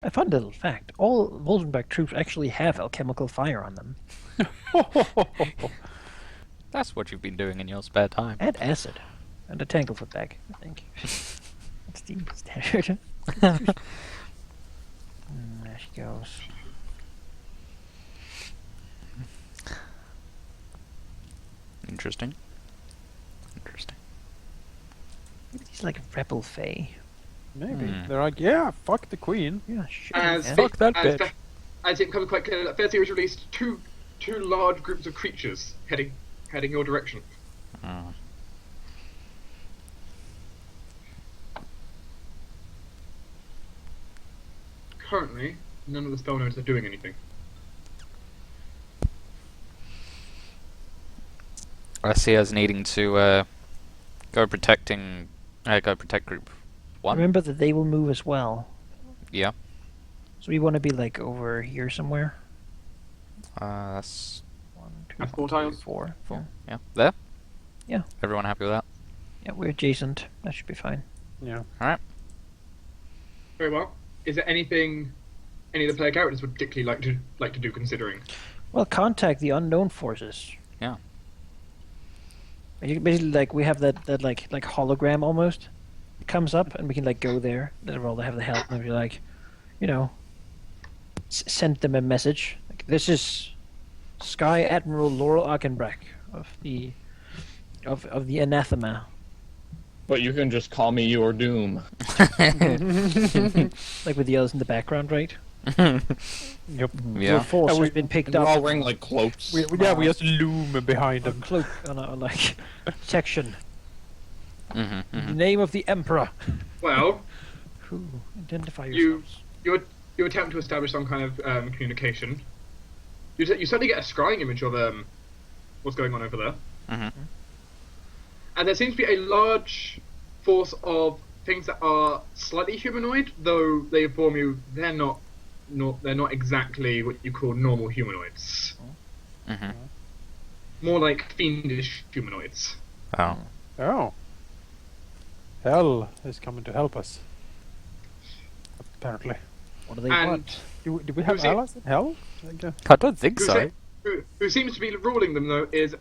A fun little fact: all Wolfenbach troops actually have alchemical fire on them, That's what you've been doing in your spare time. and acid, and a tanglefoot bag. I think that's the standard. There she goes. Interesting. Interesting. Maybe he's like a rebel fae. Maybe. They're like, yeah, fuck the queen. Yeah, sure. As man. Fuck that bitch. As it becomes quite clear that Fair Series released two large groups of creatures heading your direction. Oh. Currently, none of the spell nodes are doing anything. I see us needing to go protect group 1. Remember that they will move as well. Yeah. So we want to be like over here somewhere. That's 1, 2, That's 4 3, tiles. 4. yeah. There. Yeah. Everyone happy with that? Yeah, we're adjacent. That should be fine. Yeah. All right. Very well. Is there anything any of the player characters would particularly like to do, considering? Well, contact the unknown forces. Yeah. Basically, like we have that like hologram almost. It comes up and we can like go there. Then roll to have the help and be like, send them a message. Like, this is Sky Admiral Laurel Arkenbrack of the Anathema. But you can just call me your doom. Like with the others in the background, right? Yep. Your Yeah. force And has been picked They're up. all wearing like cloaks. We just loom behind A them. cloak on a like section. Mm-hmm, In the name of the Emperor. Well, Who identify You- yourselves? you attempt to establish some kind of communication. You certainly get a scrying image of what's going on over there. Mm-hmm. And there seems to be a large force of things that are slightly humanoid, though they inform you they're not exactly what you call normal humanoids. Mm-hmm. More like fiendish humanoids. Oh. Oh. Hell is coming to help us. Apparently. What do they And want? Do we have Who's it? allies in hell? I don't think who, so. se- who seems to be ruling them though is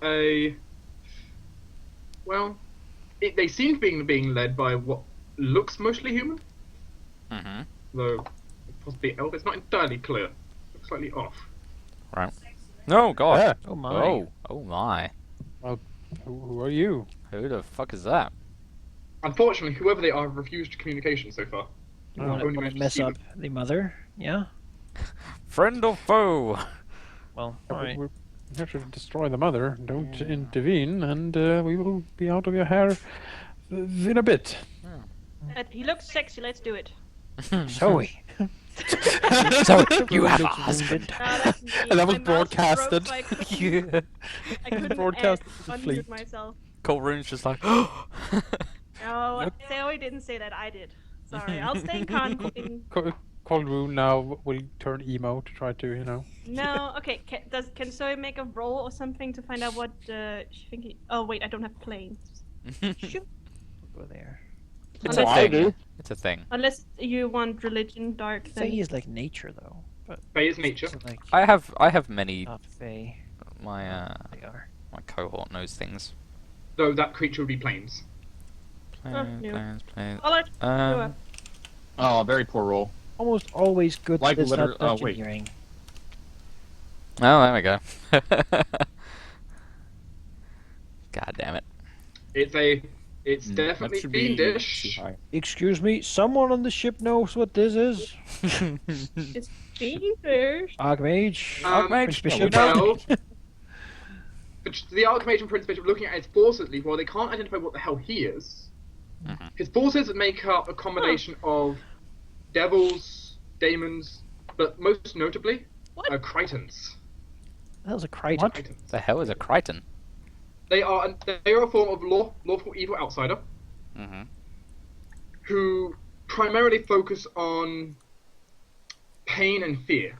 they seem to be being led by what looks mostly human, Mm-hmm. though possibly elf. It's not entirely clear. Looks slightly off. Right. No, God. Yeah. Oh my. Oh my. Who are you? Who the fuck is that? Unfortunately, whoever they are have refused communication so far. You Oh. want Only to managed to mess see up the mother? Yeah. Friend or foe? Well, We alright. have to destroy the mother. Don't intervene, and we will be out of your hair in a bit. He looks sexy, let's do it. Zoe. So you have a husband. That's And that was my mouse broadcasted. broke, so I couldn't Broadcasted to the unmute fleet. myself. Colroon's just like, No, Zoe didn't say that, I did. Sorry, I'll stay in Colroon now will turn emo to try to, No, okay, can Zoe make a roll or something to find out what she thinks Oh wait, I don't have planes. Shoot. Go there. it's a Unless- I thing. do. It's a thing. Unless you want religion, dark, Fae then... is like nature, though. But Fae is nature. so, like I have many. not Fae. My They are. my cohort knows things. Though that creature would be planes. Planes, no. planes. Alright, Oh, very poor roll. Almost always good Like that it's liter- not oh, dungeon wait. hearing. Oh, there we go. God damn it. It's definitely That should be fiendish. too high. Excuse me, someone on the ship knows what this is? it's fiendish. Archmage? Archmage, Prince no, Bishop? Well, but the Archmage and Prince Bishop looking at his forces, while they can't identify what the hell he is, Mhm. his forces make up a combination of devils, daemons, but most notably, What? Critons. That was a Crichton. What? Critons. The hell is a Crichton? They are a form of lawful evil outsider Mm-hmm. who primarily focus on pain and fear.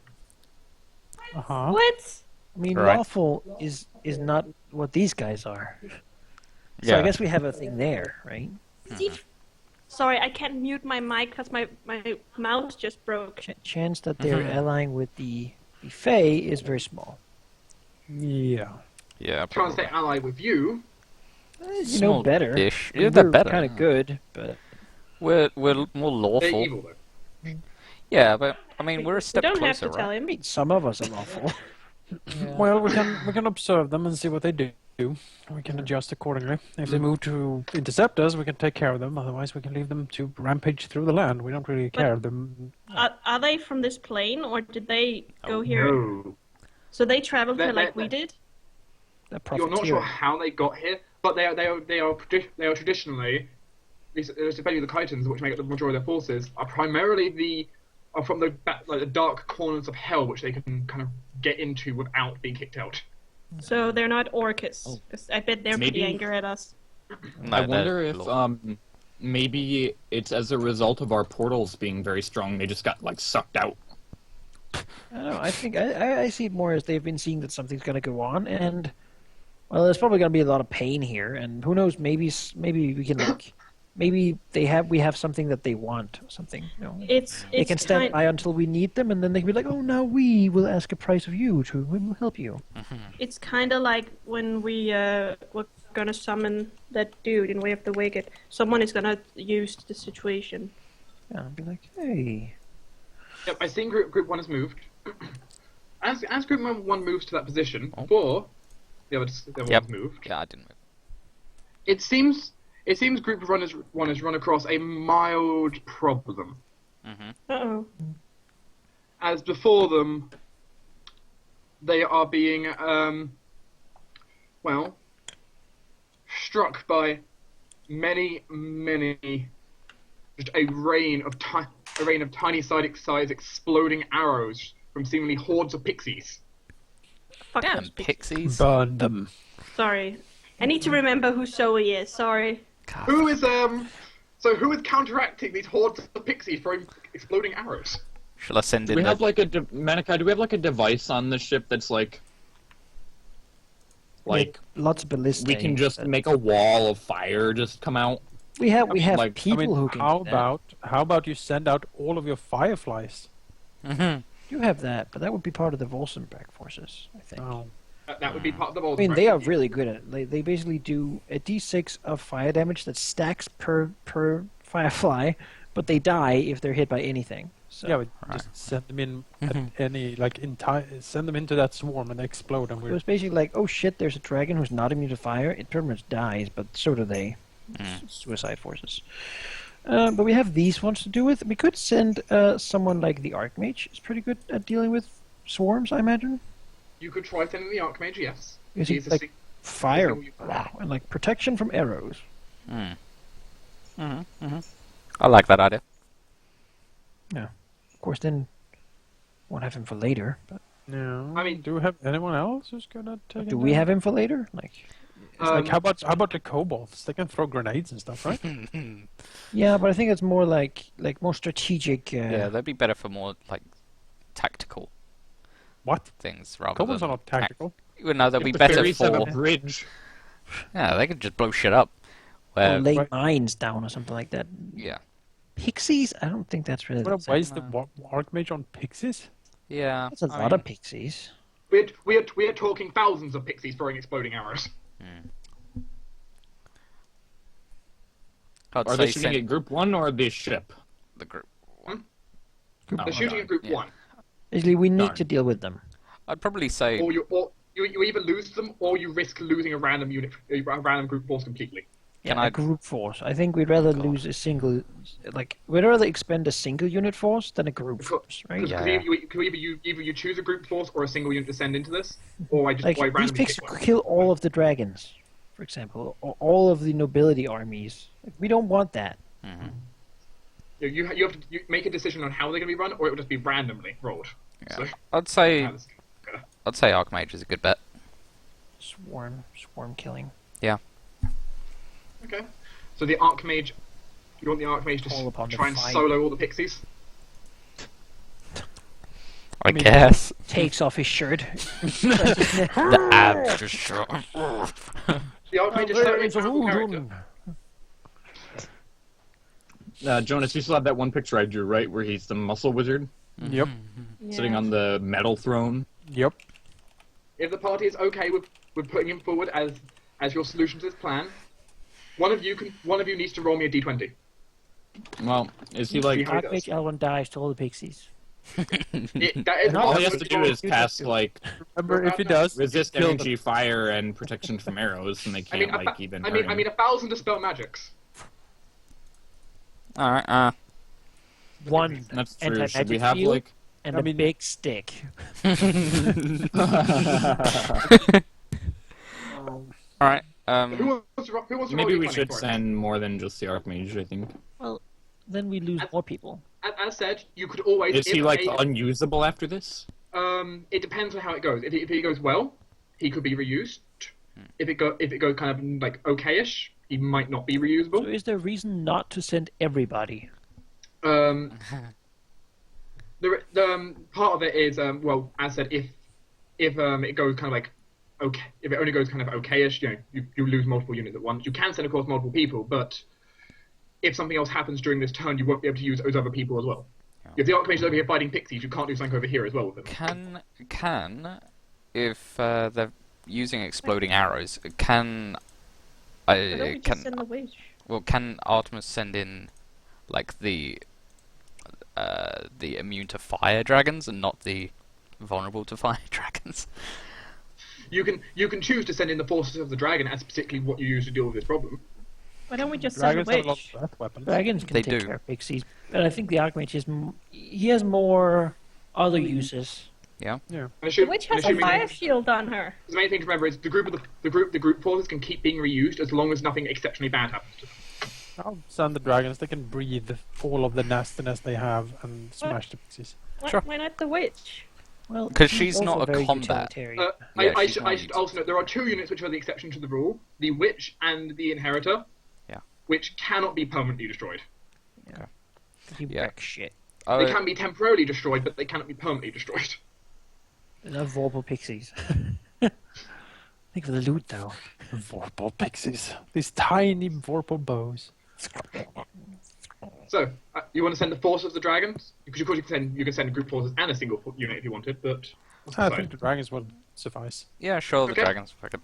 Uh-huh. What? I mean, Right. lawful is not what these guys are. So Yeah. I guess we have a thing there, right? Is he Sorry, I can't mute my mic because my mouse just broke. Chance that they're allying with the Fae is very small. Yeah. Yeah, Chance they probably. ally with you. You know better. Small-ish. I mean, Yeah, they're we're better. kind of good, but We're more They're lawful. evil though. Yeah, but I mean, we're a We step don't closer, have to tell right? I him. mean, some of us are lawful. Well, we can observe them and see what they do. We can adjust accordingly. If they move to intercept us, we can take care of them. Otherwise, we can leave them to rampage through the land. We don't really care. Them. Are they from this plane, or did they go here? No. So they traveled here They're- like we they're- did? The You're not sure profiteering. how they got here, but they are traditionally, especially the Chitons, which make up the majority of their forces, are primarily are from the like the dark corners of hell, which they can kind of get into without being kicked out. So they're not Orcus. Oh. 'Cause I bet they're pretty Maybe- angry at us. No, I they're wonder if lawful. maybe it's as a result of our portals being very strong. They just got like sucked out. I don't know. I think I see it more as they've been seeing that something's going to go on, and well, there's probably going to be a lot of pain here, and who knows? Maybe we can like, maybe we have something that they want, something. You know, It's they can stand by until we need them, and then they can be like, oh, now we will ask a price of you we will help you. It's kind of like when we were gonna summon that dude in Way of the Wicked. Someone is gonna use the situation. Yeah, I'll be like, hey, Yep, I think group one has moved. As group one moves to that position, Oh. before the other Yep. one's moved, Yeah, I didn't move. it seems group one has run across a mild problem. Uh-oh. As before them, they are being struck by many, just a rain of tiny size exploding arrows from seemingly hordes of pixies. Fuck Damn, those pixies. Burn them. Sorry. I need to remember who Zoe is. Sorry. God. Who is counteracting these hordes of pixies throwing exploding arrows? Shall I send Do in we the... have like Manikai? Do we have like a device on the ship that's like lots of ballistic. we can just make a wall of fire just come out? we have like, people who can. how do that. about you send out all of your fireflies? Mhm. You have that, but that would be part of the Volsenberg forces, I think. Oh. That would be part of the I bold. mean, they are really good at it. They basically do a d6 of fire damage that stacks per firefly, but they die if they're hit by anything. So Yeah, but just send them in at any send them into that swarm and they explode, and it we're was basically like, oh shit, there's a dragon who's not immune to fire. It pretty much dies, but so do they. Suicide forces. But we have these ones to do with. We could send someone like the Archmage. Is pretty good at dealing with swarms, I imagine. You could try sending the Archmage, yes. Is He's he a like fire? single- Wow, and like protection from arrows. I like that idea. Of course, then won't have him for later. But no. I mean- do we have anyone else who's gonna take? do it we down? have him for later? Like, Like how about the kobolds? They can throw grenades and stuff, right? yeah, but I think it's more like more strategic. Yeah, that'd be better for more like tactical What? things rather Kobolds are than not tactical. Well, no, they'd If be the better fairies have for. a bridge. Yeah, they could just blow shit up. or lay right. mines down or something like that. Yeah. Pixies? I don't think that's really. What a the same. waste the Archmage on pixies. Yeah. That's a I lot mean, of pixies. We are talking thousands of pixies throwing exploding arrows. I'd Are say they shooting send at group one or the ship? the group. They're shooting at group yeah. one, Basically, we need Darn. to deal with them. I'd probably say or you either lose them or you risk losing a random unit, a random group force completely. Yeah, Can I- a group force. I think we'd rather lose a single, we'd rather expend a single unit force than a group force, right? Because Yeah. either you choose a group force or a single unit to send into this, or I just Like or I these randomly picks pick one. kill all of the dragons, for example, or all of the nobility armies. Like, we don't want that. You have to make a decision on how they're going to be run, or it will just be randomly rolled. Yeah. So, I'd say that's- Archmage is a good bet. Swarm killing. Yeah. okay. So the Archmage, you want the Archmage to All upon the try and fight. solo all the pixies? I mean- guess. Takes off his shirt. The abs just show. The Archmage is certainly a powerful character. Jonas, you still have that one picture I drew, right, where he's the muscle wizard Yep. sitting on the metal throne. Yep. If the party is okay with putting him forward as your solution to this plan, one of you needs to roll me a d20. Well, is he like? See how it goes. Archmage Elrond dies to all the pixies. That is All one he has of to the do is pass like Remember, if he does, resist energy, fire, and protection from arrows, and they can't even. I mean 1,000 dispel magics. Alright, One That's true. Should anti-magic we have field like? and a big stick. alright, Who wants to roll Maybe we d20 should for it? send more than just the archmage. I think. Well, then we lose more people. As said, you could always. Is he if like a- unusable after this? It depends on how it goes. If it goes well, he could be reused. If it goes kind of like okayish, he might not be So reusable. is there a reason not to send everybody? The part of it is well, as said, if it goes kind of like okay, if it only goes kind of okayish, you lose multiple units at once. You can send across multiple people, but if something else happens during this turn, you won't be able to use those other people as well. If the Archmage is over here fighting pixies, you can't do something over here as well with them. if they're using exploding arrows, can Why don't we just send the witch? can Artemis send in like the immune to fire dragons and not the vulnerable to fire dragons? You can choose to send in the forces of the dragon as particularly what you use to deal with this problem. Why don't we just send dragons the have a lot witch? of breath weapons. Dragons can They take do. care of pixies, but I think the Archmage he has more other uses. Yeah. And The witch has a fire shield on her. The main thing to remember is the group forces can keep being reused as long as nothing exceptionally bad happens to them. I'll send the dragons. They can breathe all of the nastiness they have and smash the pixies. Sure. Why not the witch? Well, 'Cause he's she's not also a very combat. utilitarian. Yeah, I she's not should also note there are two units which are the exception to the rule: the witch and the inheritor. Yeah. Which cannot be permanently destroyed. He Yeah. wrecks shit. Oh, They can be temporarily destroyed, but they cannot be permanently destroyed. They're not Vorpal pixies. Think of the loot, though. Vorpal pixies. These tiny Vorpal bows. So, you want to send the force of the dragons? Because of course you can send group forces and a single unit if you wanted, but I think the dragons will suffice. yeah, sure, the Okay. dragons. If I could.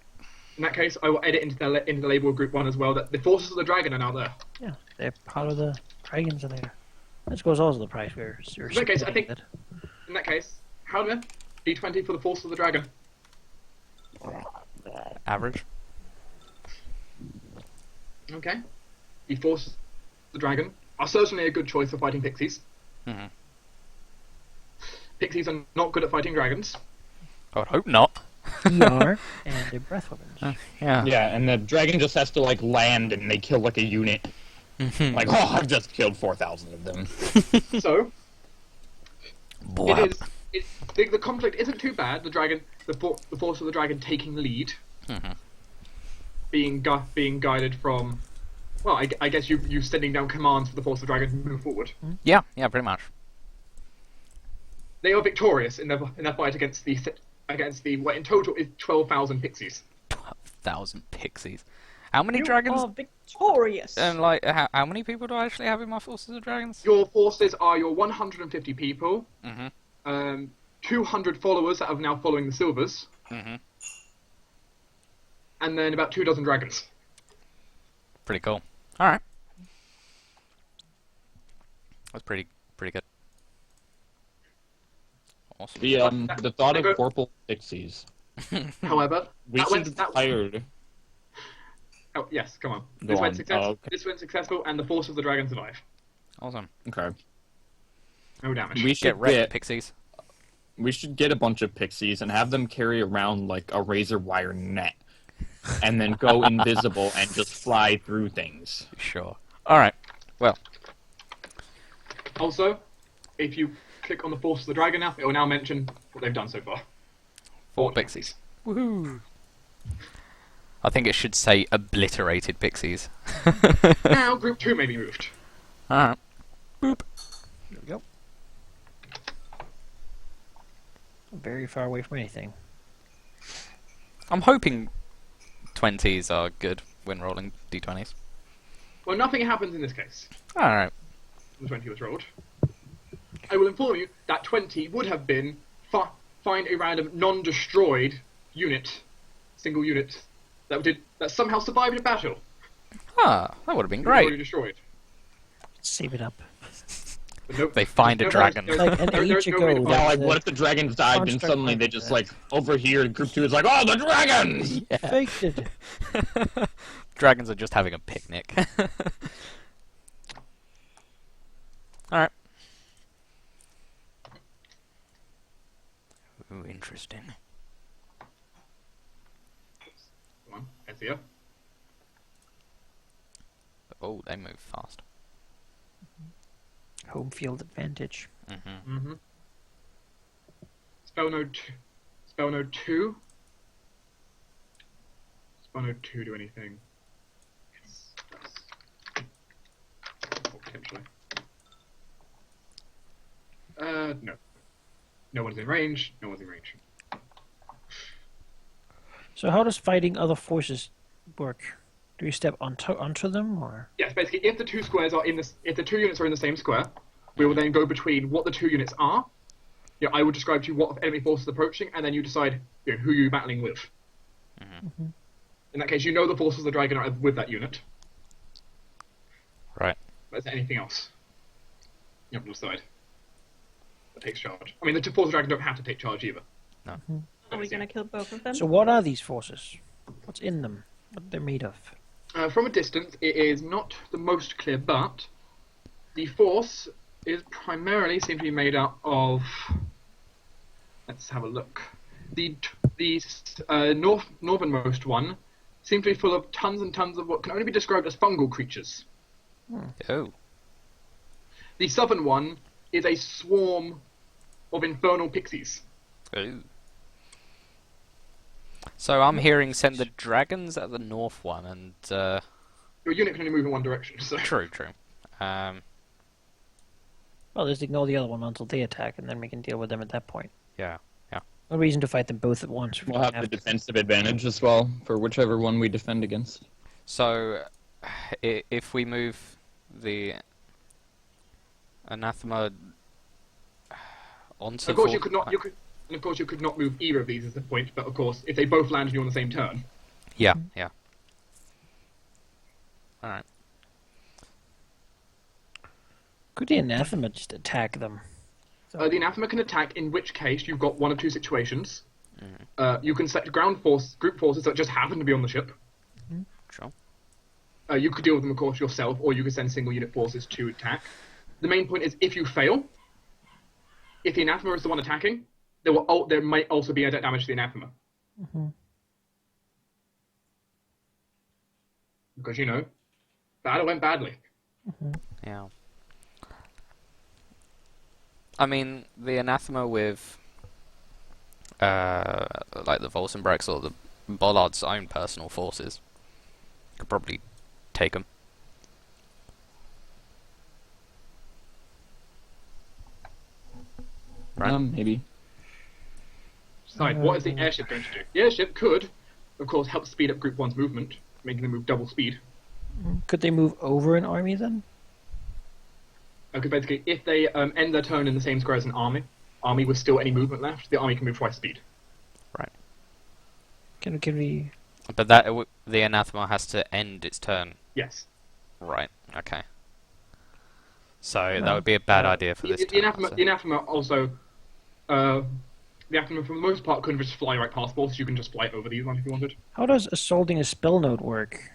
in that case, I will edit into the label of group 1 as well that the forces of the dragon are now there. Yeah, they're part of the dragons in there. This goes also the price we're In that case, I think- it. In that case, Halldamir, D20 for the force of the dragon. Average. Okay. The forces of the dragon are certainly a good choice for fighting pixies. Mhm. Pixies are not good at fighting dragons. I would hope not. ER and their breath weapons. Yeah. Yeah, and the dragon just has to like land, and they kill like a unit. Like, oh, I've just killed 4,000 of them. So, Blab. the conflict isn't too bad. The force of the dragon taking lead, Mhm. being guided from. Well, I guess you sending down commands for the force of the dragon to move forward. Yeah, pretty much. They are victorious in their fight against the what in total is 12,000 pixies. 12,000 pixies. How many You dragons? are victorious. And like, how many people do I actually have in my forces of dragons? Your forces are your 150 people, Mhm. 200 followers that are now following the silvers, Mhm. and then about 24 dragons. Pretty cool. All right. That's pretty good. Awesome. The thought of Go- Vorpal pixies. However, We that should went, that, hired. oh yes, come on. Go This went, on. Oh, okay. this went successful, and the force of the dragon survive. Awesome. Okay. No damage. We Get should wrecked, get pixies. a bunch of pixies and have them carry around like a razor wire net, and then go invisible and just fly through things. Sure. All right. Well, Also, if you click on the force of the dragon now, it will now mention what they've done so far. 4 pixies. Woohoo! I think it should say obliterated pixies. Now, group 2 may be moved. All right. There we go. Very far away from anything. I'm hoping 20s are good when rolling d20s. Well, nothing happens in this case. All right. the 20 was rolled, I will inform you that 20 would have been find a random non-destroyed unit, single unit, that somehow survived a battle. Ah, that would have been It was already great. destroyed. Save it up. But nope, They find a dragon. Like an age no way ago, to Yeah, find like the what if the dragons died and construct suddenly might they do just that. like over here group 2 is like, oh, the dragons! faked it. Dragons are just having a picnic. Alright. Ooh, interesting. Come on, heads here. Oh, they move fast. Home field advantage. Mm-hmm. Mm-hmm. Spell node 2. Spell node 2 do anything? Yes, it does. Or potentially. No. No one's in range. No one's in range. So how does fighting other forces work? Do you step onto them, or? Yes, basically, if the two squares are if the two units are in the same square, we will then go between what the two units are. Yeah, I will describe to you what enemy forces approaching, and then you decide who you're battling with. Mm-hmm. In that case, you know the forces of the dragon are with that unit. Right. But is there anything else? You have to decide. That takes charge. I mean, the two forces of the dragon don't have to take charge either. No. Are we gonna kill both of them? So what are these forces? What's in them? What they're made of? From a distance, it is not the most clear, but the force is primarily seem to be made up of. Let's have a look. The northernmost one seems to be full of tons and tons of what can only be described as fungal creatures. Oh. The southern one is a swarm of infernal pixies. Ooh. So I'm hearing send the dragons at the north one, and Your unit can only move in one direction, so. true. Well, just ignore the other one until they attack, and then we can deal with them at that point. Yeah. No reason to fight them both at once. if we We'll don't have the to. defensive advantage as well for whichever one we defend against. So if we move the anathema onto Of course, the you could not. And of course, you could not move either of these as the point. But of course, if they both land on you on the same turn, Yeah. All right. Could the anathema just attack them? the anathema can attack. In which case, you've got one of two situations. You can set group forces that just happen to be on the ship. Sure. You could deal with them, of course, yourself, or you could send single unit forces to attack. The main point is, if you fail, if the anathema is the one attacking, there might also be damage to the anathema. Because, battle went badly. Yeah. I mean, the anathema with like the Volsenbrechts or the Bollard's own personal forces could probably take them. Right. Maybe. Decide, what is the airship going to do? The airship could, of course, help speed up Group 1's movement, making them move double speed. Could they move over an army then? Because basically, if they end their turn in the same square as an army with still any movement left, the army can move twice speed. Right. Can we? But the anathema has to end its turn. Yes. Right. Okay. So that would be a bad idea for this The turn. anathema also, the anathema for the most part couldn't just fly right past balls. You can just fly over these ones if you wanted. How does assaulting a spell node work?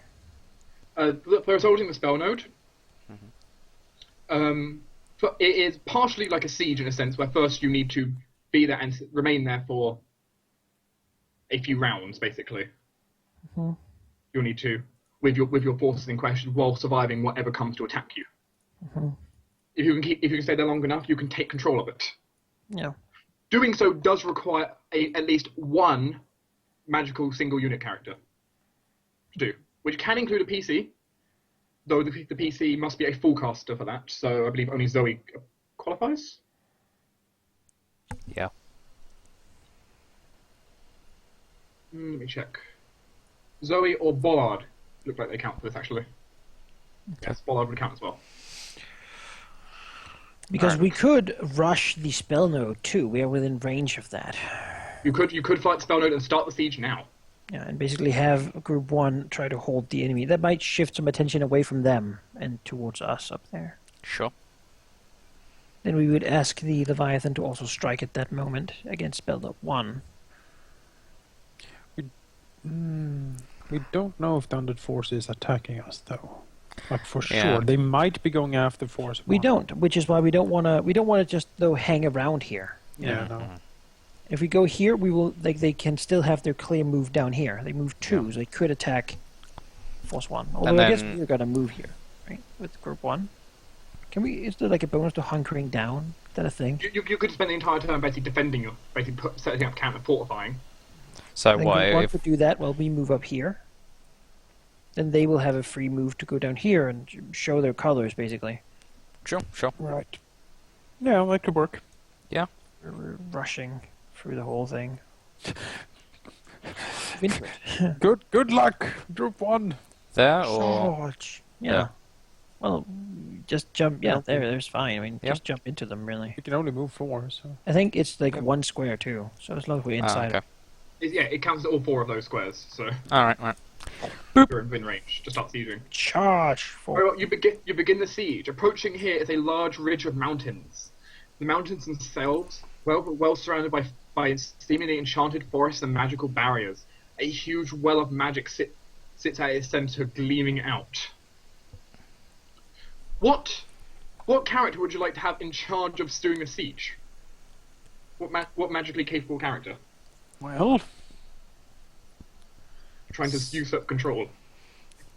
For assaulting the spell node, it is partially like a siege in a sense, where first you need to be there and remain there for a few rounds, basically. You'll need to with your forces in question while surviving whatever comes to attack you. If you can stay there long enough, you can take control of it. Yeah. Doing so does require at least one magical single unit character to do, which can include a PC, though the PC must be a full caster for that, so I believe only Zoe qualifies. Yeah. Let me check. Zoe or Bollard look like they count for this, actually. Yes, Bollard would count as well. Because Alright. we could rush the spell node too. We are within range of that. You could fight spell node and start the siege now. Yeah, and basically have Group 1 try to hold the enemy. That might shift some attention away from them and towards us up there. Sure. Then we would ask the Leviathan to also strike at that moment against spell node 1. We don't know if the undead force is attacking us, though. Like for Yeah. sure, they might be going after force. We 1. don't, which is why we don't want to just though hang around here. Yeah, no. If we go here, we will they can still have their clear move down here. They move 2, so they could attack force 1. Although And I guess then- we're gonna move here, right? With Group 1. Can we? Is there like a bonus to hunkering down? Is that a thing? You could spend the entire turn basically defending your, setting up camp and fortifying. So Then what Group 1 if? could do that while we move up here. Then they will have a free move to go down here and show their colors, basically. Sure, sure. Right. Yeah, that could work. We're rushing through the whole thing. Into it. Good luck, Group 1. There or Charge. Yeah. Yeah. Well, just jump. Yeah, Yeah. there's fine. I mean, Yeah. just jump into them, really. We can only move 4, so. I think it's like 1 square, too. So as long as we're inside. okay. It counts as all 4 of those squares, so All right. you're in range to start sieging. Charge! Very well, you begin the siege. Approaching here is a large ridge of mountains. The mountains themselves, well surrounded by seemingly enchanted forests and magical barriers. A huge well of magic sits at its center, gleaming out. What character would you like to have in charge of doing a siege? What magically capable character Well, trying to usurp control?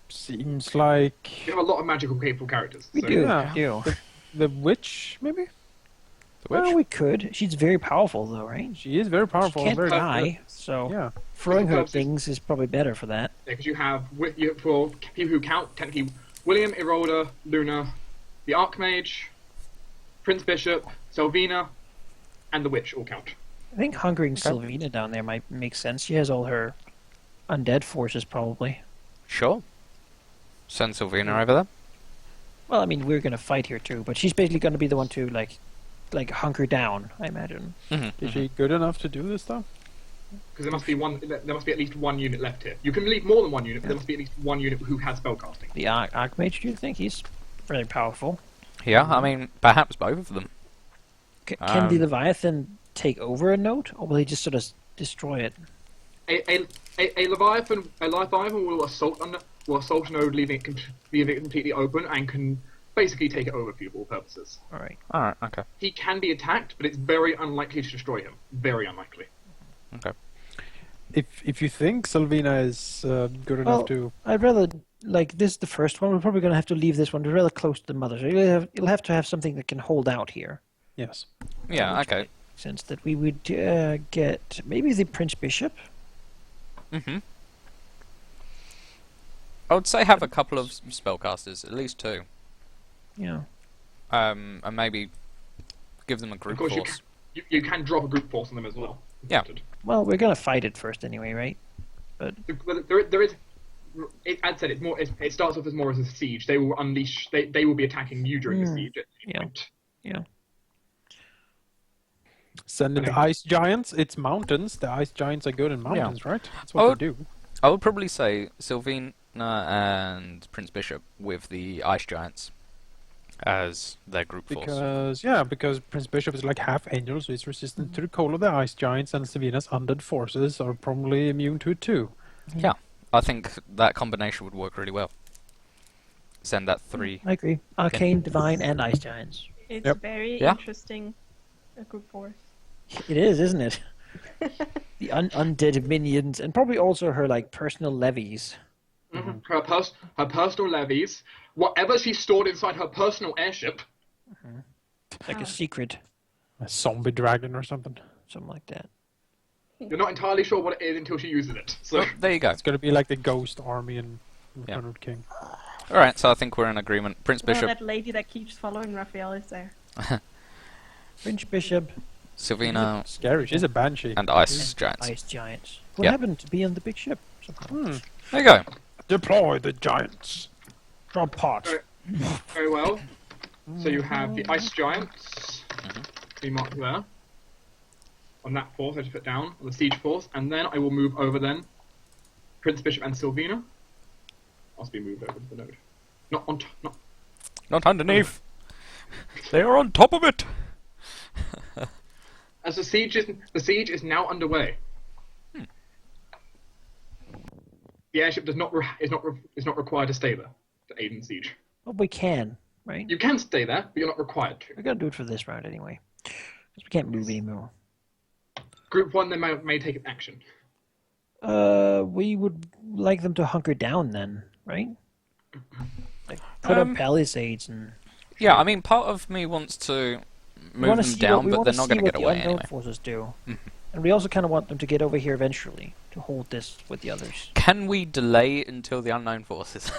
seems like You have a lot of magical capable characters. We so- do. Yeah. We do. the witch, maybe? The witch? Well, we could. She's very powerful, though, right? She is very powerful. She can't very die, so Yeah. throwing her Purposes. things is probably better for that. Because you have, for people who count, technically, William, Iroda, Luna, the Archmage, Prince Bishop, Selvina, and the Witch all count. I think hunkering Sylvina down there might make sense. She has all her undead forces, probably. Sure. Send Sylvina over there. Well, I mean, we're going to fight here, too, but she's basically going to be the one to, like hunker down, I imagine. Is she good enough to do this, though? Because there must be at least one unit left here. You can leave more than one unit, but there must be at least one unit who has spellcasting. The Archmage, do you think? He's very powerful. Yeah, I mean, perhaps both of them. Can the Leviathan take over a note, or will he just sort of destroy it? A Leviathan will assault a node, leaving it completely open, and can basically take it over for all purposes. All right. All right. Okay. He can be attacked, but it's very unlikely to destroy him. Very unlikely. Okay. If you think Selvina is good enough Well, to... I'd rather, like, this is the first one. We're probably going to have to leave this one. We're rather close to the mother. So you'll have to have something that can hold out here. Yes. Yeah. Which Okay. makes sense that we would get maybe the Prince Bishop. Mm-hmm. I would say have a couple of spellcasters, at least 2. Yeah. And maybe give them a Of group course, force. you can drop a group force on them as well. if Yeah. wanted. Well, we're going to fight it first anyway, right? But there is. As said, it starts off as more as a siege. They will unleash. They will be attacking you during the siege. At any Yeah. point. Yeah. Send in the ice giants. It's mountains. The ice giants are good in mountains, right? That's what Oh, they do. I would probably say Sylvina and Prince Bishop with the Ice Giants as their group force. Because Prince Bishop is like half angel, so he's resistant to the cold of the ice giants, and Savina's undead forces are probably immune to it too. Yeah, I think that combination would work really well. Send that 3. I agree. Arcane, Divine, and Ice Giants. It's Yep. very Yeah. interesting. A group force. It is, isn't it? The undead minions, and probably also her like personal levies. Her personal levies, whatever she stored inside her personal airship. Like a secret, A zombie dragon or something. something like that. You're not entirely sure what it is until she uses it. So Oh, there you go. It's gonna be like the ghost army in Yeah. Return of the King. All right, so I think we're in agreement. Prince Well, Bishop, that lady that keeps following Raphael is there. Prince Bishop, Sylvina, Scary. She's a banshee. and Ice Giants. Ice Giants. Who Yeah. happened to be on the big ship somehow. There you go. Deploy the giants. Drop pot. Very well. So you have the ice giants, to be marked there. On that force, I just put down on the siege force, and then I will move over then. Prince Bishop and Sylvina must be moved over to the node. Not on top. Not underneath. They are on top of it. As the siege is now underway. The airship is not required to stay there to aid in siege. Well, we can, right? You can stay there, but you're not required to. We're gonna do it for this round anyway, because we can't move anymore. Group 1 then may take an action. We would like them to hunker down then, right? Like put up palisades and. Yeah, I mean, part of me wants to move them down, but they're not going to get away anyway. Forces do, and we also kind of want them to get over here eventually to hold this with the others. Can we delay until the unknown forces?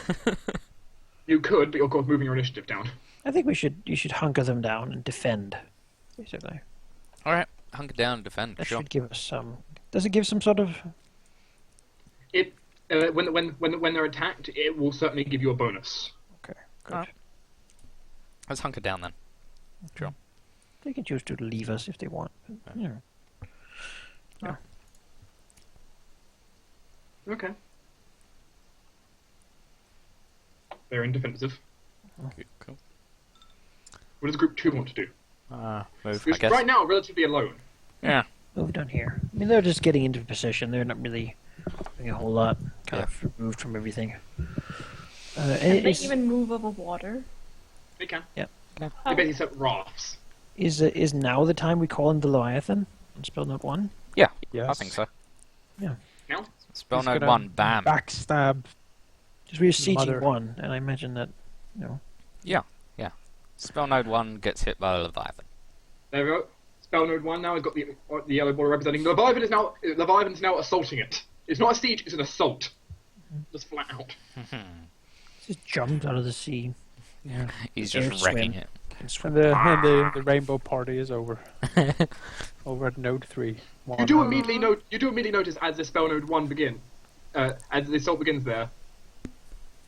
You could, but you're of course moving your initiative down. I think you should hunker them down and defend, basically. All right, hunker down, defend. That Sure. should give us some. Does it give some sort of? It when they're attacked, it will certainly give you a bonus. Okay, good. Alright. Let's hunker down then. Sure. They can choose to leave us if they want. But, yeah. Yeah. Okay. They're in defensive. Okay, cool. What does Group 2 want to do? Move, I Because guess. right now, relatively alone. Yeah. Move down here. I mean, they're just getting into position. They're not really doing a whole lot. Kind of removed from everything. Can they Is even move over water? They can. Yeah. They basically set rafts. now the time we call in the Leviathan on spell note 1? Yeah, Yes. I think so. Now? Spell He's note gonna 1, bam. Backstab. Because we are sieging Mother. 1, and I imagine that, Yeah. Spell note 1 gets hit by a Leviathan. There we go. Spell node 1 now has got the yellow border representing Leviathan's now assaulting it. It's not a siege, it's an assault. Just flat out. just jumped out of the sea. Yeah. He's Air just wrecking swim. it. And swim. And the rainbow party is over. Over at node 3. You do immediately notice as the spell node 1 begins, as the assault begins there,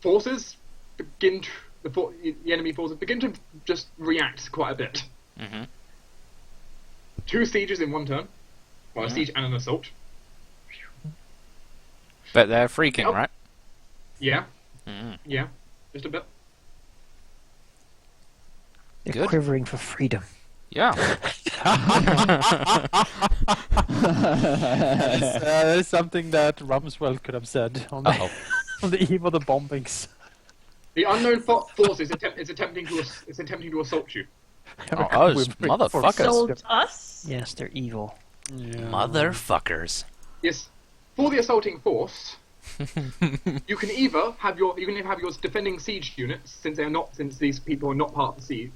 forces begin the enemy forces begin to just react quite a bit. Mhm. 2 sieges in 1 turn. Well, a siege and an assault. But they're freaking, Yep. right? Yeah, Mm. yeah, just a bit. They're Good. quivering for freedom. Yeah. That is something that Rumswell could have said on the, Uh-oh. on the eve of the bombings. The unknown force is attempting to assault you. Oh, those motherfuckers. Sold us? Yes, they're evil. Yeah. Motherfuckers. Yes, for the assaulting force, you can either have your defending siege units, since these people are not part of the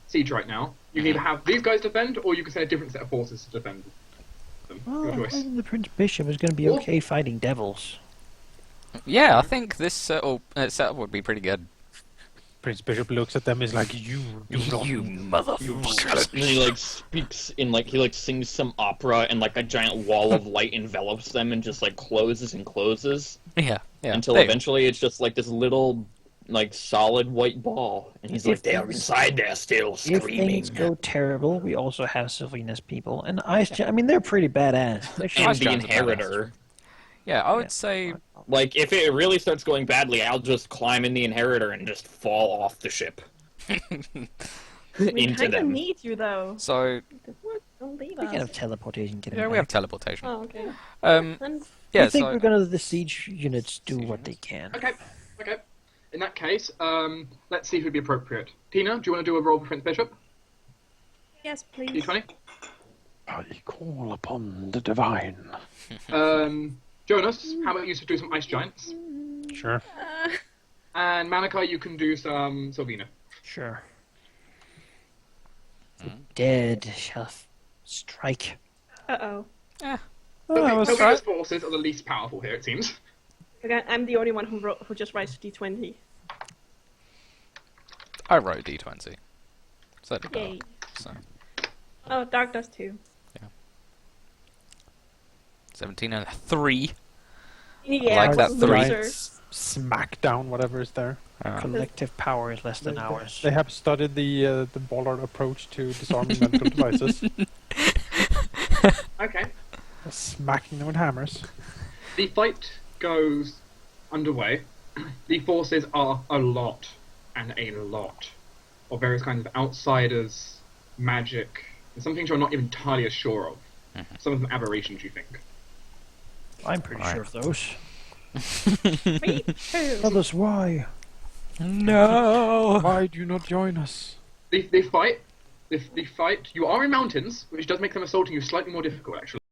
siege right now. You can either have these guys defend, or you can send a different set of forces to defend them. Well, Your I choice. think the Prince Bishop is going to be Well- okay fighting devils. Yeah, I think this setup would be pretty good. Prince Bishop looks at them. Is like, you do not. motherfuckers. And he speaks in he sings some opera, and a giant wall of light envelops them and just closes and closes Yeah. until They- eventually it's just this little solid white ball, and he's If they're things- inside there still If screaming. things go terrible, we also have Sylvina's people. And I mean, they're pretty badass. They should And Ice the Giants are inheritor. Yeah, I would say If it really starts going badly, I'll just climb in the inheritor and just fall off the ship We into kind of them. need you though. so. Don't leave we can have us. teleportation. Get Yeah, him we have back. teleportation. Oh, okay. Um. And Yeah. I think So. we're going to let the siege units do what they can. Okay. In that case, let's see who'd be appropriate. Tina, do you want to do a roll for Prince Bishop? yes, please. D20. I call upon the divine. Jonas, how about you do some ice giants? Sure. And Manaka, you can do some Sylvina. Sure. The dead shall strike. Uh-oh. Sylvina's forces are the least powerful here, it seems. Okay, I'm the only one who just writes D20. I wrote D20. So. Yay. So. Oh, Dark does too. 17 and a 3. Yeah, like that loser. 3. smack down whatever is there. Collective power is less than ours. They have studied the Bollard approach to disarming medical devices. Okay. Smacking them with hammers. The fight goes underway. The forces are a lot and a lot of various kinds of outsiders, magic, and some things you're not even entirely sure of. Some of them aberrations, you think. I'm pretty sure of those. Me too. Others, why? No. Why do you not join us? The fight. You are in mountains, which does make them assaulting you slightly more difficult, actually.